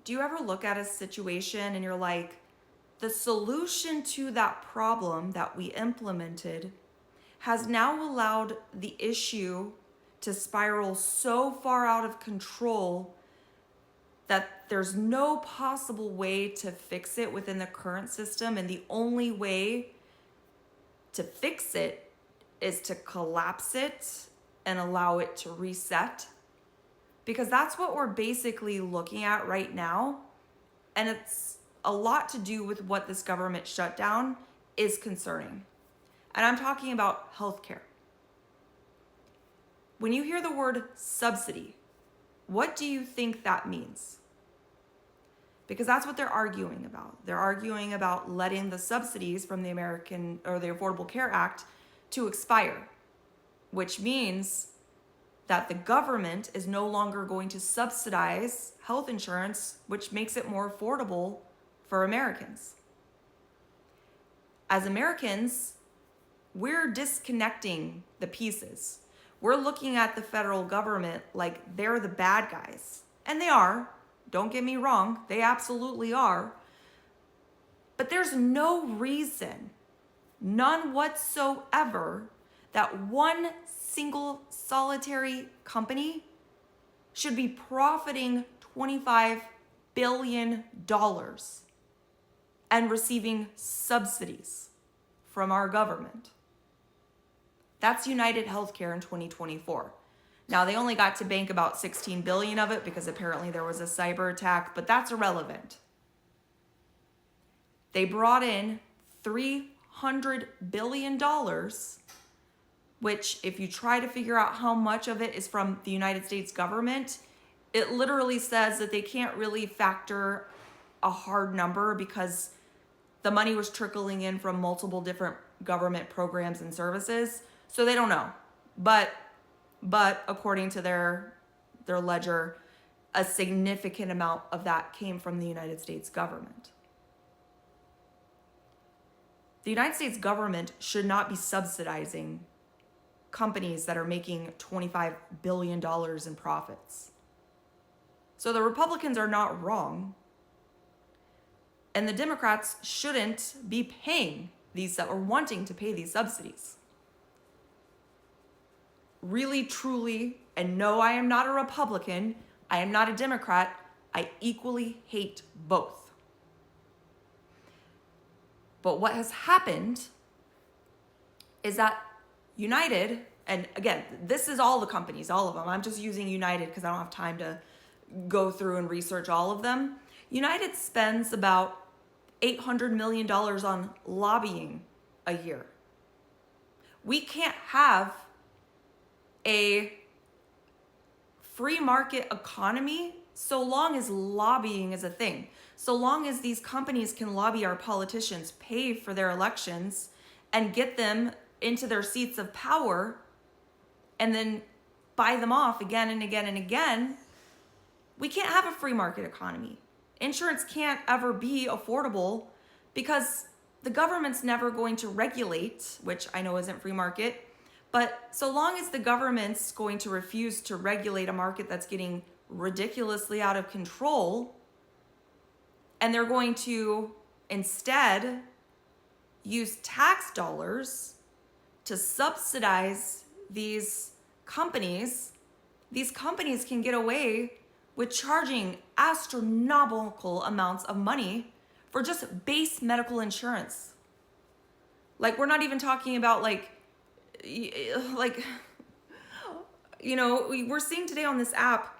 Do you ever look at a situation and you're like, the solution to that problem that we implemented has now allowed the issue to spiral so far out of control that there's no possible way to fix it within the current system, and the only way to fix it is to collapse it and allow it to reset? Because that's what we're basically looking at right now. And it's a lot to do with what this government shutdown is concerning. And I'm talking about healthcare. When you hear the word subsidy, what do you think that means? Because that's what they're arguing about. They're arguing about letting the subsidies from the American or the Affordable Care Act to expire, which means that the government is no longer going to subsidize health insurance, which makes it more affordable for Americans. As Americans, we're disconnecting the pieces. We're looking at the federal government like they're the bad guys. And they are. Don't get me wrong. They absolutely are. But there's no reason, none whatsoever, that one single solitary company should be profiting $25 billion and receiving subsidies from our government. That's United Healthcare in 2024. Now, they only got to bank about $16 billion of it because apparently there was a cyber attack, but that's irrelevant. They brought in $300 billion, which if you try to figure out how much of it is from the United States government, it literally says that they can't really factor a hard number because the money was trickling in from multiple different government programs and services. So they don't know. But according to their ledger, a significant amount of that came from the United States government. The United States government should not be subsidizing companies that are making $25 billion in profits. So the Republicans are not wrong. And the Democrats shouldn't be paying these or wanting to pay these subsidies. Really, truly, and no, I am not a Republican. I am not a Democrat. I equally hate both. But what has happened is that United, and again, this is all the companies, all of them. I'm just using United because I don't have time to go through and research all of them. United spends about $800 million on lobbying a year. We can't have a free market economy so long as lobbying is a thing. So long as these companies can lobby our politicians, pay for their elections, and get them into their seats of power, and then buy them off again and again and again, we can't have a free market economy. Insurance can't ever be affordable because the government's never going to regulate, which I know isn't free market, but so long as the government's going to refuse to regulate a market that's getting ridiculously out of control, and they're going to instead use tax dollars to subsidize these companies can get away with charging astronomical amounts of money for just base medical insurance. Like, we're not even talking about we're seeing today on this app,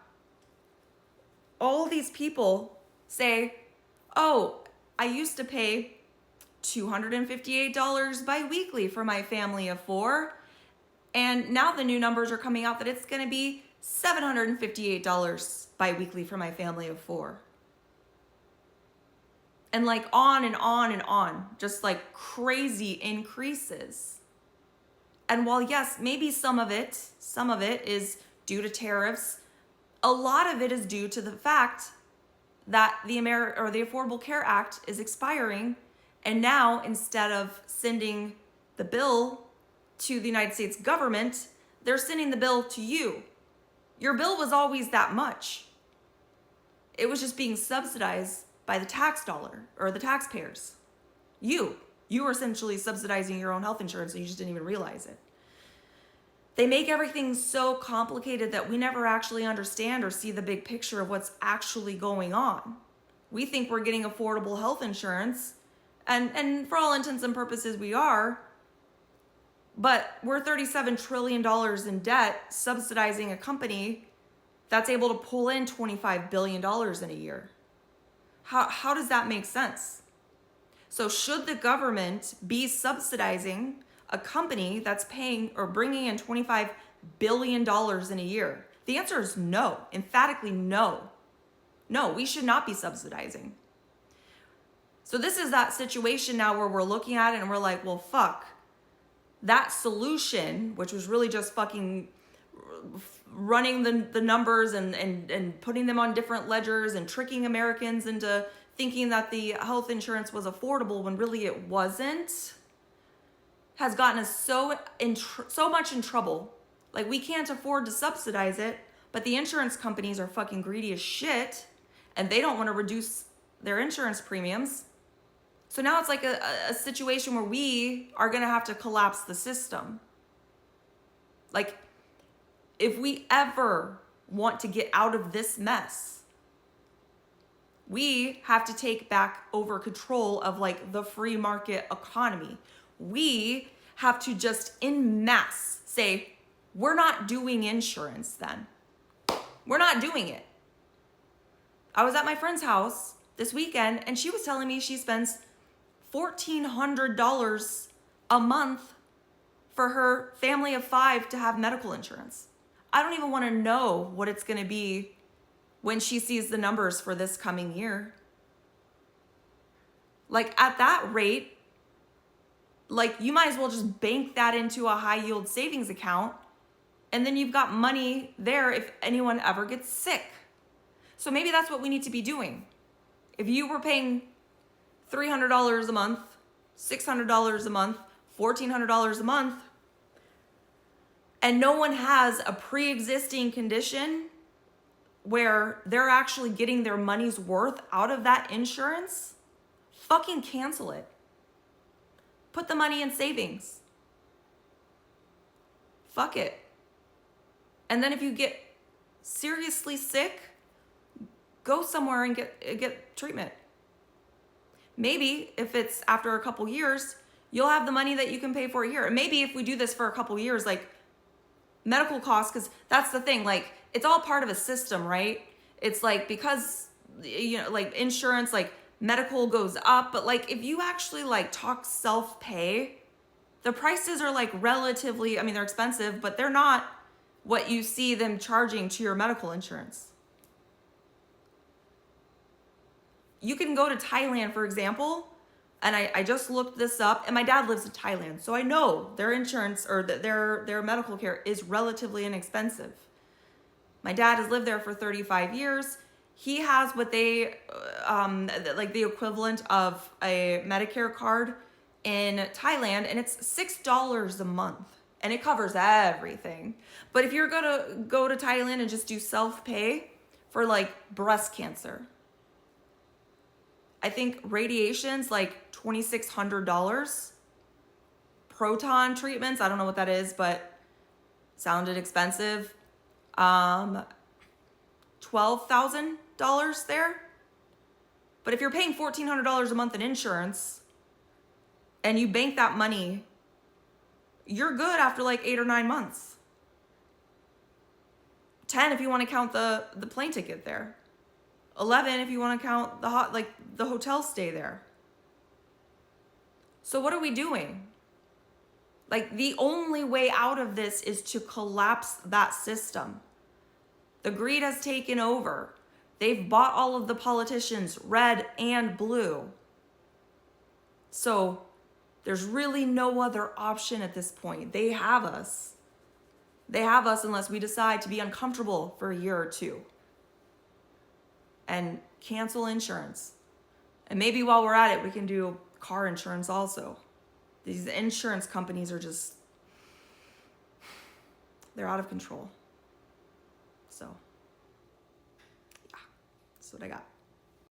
all these people say, oh, I used to pay $258 biweekly for my family of 4. And now the new numbers are coming out that it's going to be $758 biweekly for my family of 4. And on and on and on, just crazy increases. And while yes, maybe some of it is due to tariffs, a lot of it is due to the fact that the Affordable Care Act is expiring, and now instead of sending the bill to the United States government, they're sending the bill to you. Your bill was always that much. It was just being subsidized by the tax dollar or the taxpayers. You were essentially subsidizing your own health insurance and you just didn't even realize it. They make everything so complicated that we never actually understand or see the big picture of what's actually going on. We think we're getting affordable health insurance, and for all intents and purposes we are, but we're $37 trillion in debt subsidizing a company that's able to pull in $25 billion in a year. How does that make sense? So should the government be subsidizing a company that's paying or bringing in $25 billion in a year? The answer is no, emphatically no. No, we should not be subsidizing. So this is that situation now where we're looking at it and we're like, well, fuck. That solution, which was really just fucking running the numbers and putting them on different ledgers and tricking Americans into thinking that the health insurance was affordable when really it wasn't, has gotten us so much in trouble. Like, we can't afford to subsidize it, but the insurance companies are fucking greedy as shit and they don't want to reduce their insurance premiums. So now it's like a situation where we are going to have to collapse the system. Like, if we ever want to get out of this mess, we have to take back over control of like the free market economy. We have to just en masse say, we're not doing insurance then. We're not doing it. I was at my friend's house this weekend and she was telling me she spends $1,400 a month for her family of 5 to have medical insurance. I don't even want to know what it's going to be when she sees the numbers for this coming year. Like, at that rate, like, you might as well just bank that into a high yield savings account and then you've got money there if anyone ever gets sick. So maybe that's what we need to be doing. If you were paying $300 a month, $600 a month, $1,400 a month, and no one has a pre-existing condition where they're actually getting their money's worth out of that insurance, fucking cancel it. Put the money in savings. Fuck it. And then if you get seriously sick, go somewhere and get treatment. Maybe if it's after a couple years, you'll have the money that you can pay for it here. And maybe if we do this for a couple years, like medical costs, because that's the thing, like it's all part of a system, right? It's like, because, you know, like insurance, like medical goes up, but like if you actually like talk self-pay, the prices are like relatively, I mean, they're expensive, but they're not what you see them charging to your medical insurance. You can go to Thailand, for example, and I just looked this up, and my dad lives in Thailand, so I know their insurance or their medical care is relatively inexpensive. My dad has lived there for 35 years. He has what they, like the equivalent of a Medicare card in Thailand, and it's $6 a month, and it covers everything. But if you're gonna go to Thailand and just do self-pay for like breast cancer, I think radiation's like $2,600. Proton treatments, I don't know what that is, but sounded expensive. $12,000 there. But if you're paying $1,400 a month in insurance and you bank that money, you're good after like 8 or 9 months. 10 if you want to count the plane ticket there. 11 if you want to count the hotel stay there. So what are we doing? Like, the only way out of this is to collapse that system. The greed has taken over. They've bought all of the politicians, red and blue. So there's really no other option at this point. They have us. They have us unless we decide to be uncomfortable for a year or two and cancel insurance. And maybe while we're at it, we can do car insurance also. These insurance companies are just, they're out of control. So, yeah. That's what I got.